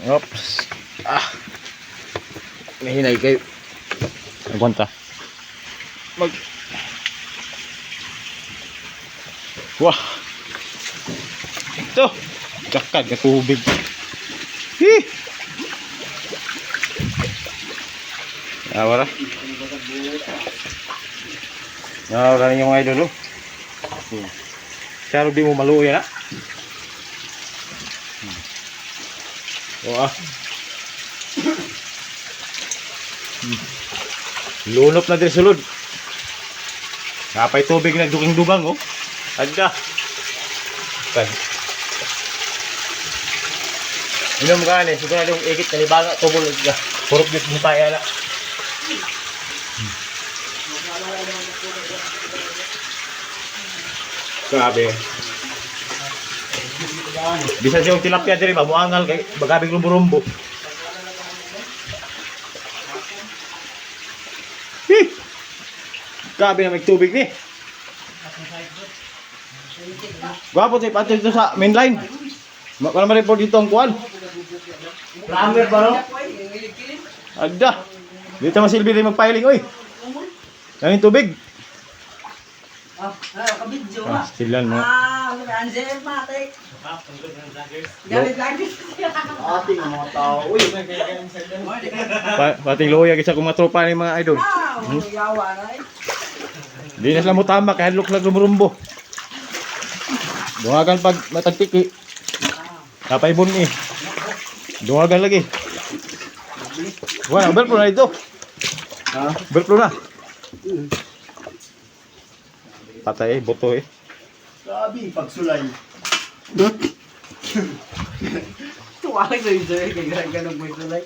Oops. Mahinay kayo. Aguanta. Wah. Ito. Kakad na tubig. Hih. Awara. Awara yung mga idol. Pero di mo maluya na. Wah. Lunop na din sulod. Napay tubig na dugang-dugang oh. Ada. Kan. Inom ka ni, siguro yung ikit kalibaga tubol ka. Purok dit mo tayo na. Grabe. Bisa siya yung tilapia diri ba muangal kay bagabig lumbo-lumbo. Grabe na may tubig ni. Gwapo tayo pati dito sa mainline. Wala ma-report dito ang kuwan. Plumber ba no? Ada. Dito masilbi rin mag-piling oy. Ang tubig. Kabidyo Ah, silan mo. Angel Matek. Galit-galit. Ating mga tao. Uy, Pating loya isa kong matropa ni mga idol. Yawa na eh. Di na sila mo tama kaya hadlok lang lumurumbo. Dungagan pag matagtiki. Kapay bun eh. Dungagan lagi. Wala, belpro na ito. ha? Belpro na. Patay eh, boto eh. Grabe, pagsulay. Tuwag na yun sa'yo. Kaya ganun mo ito like.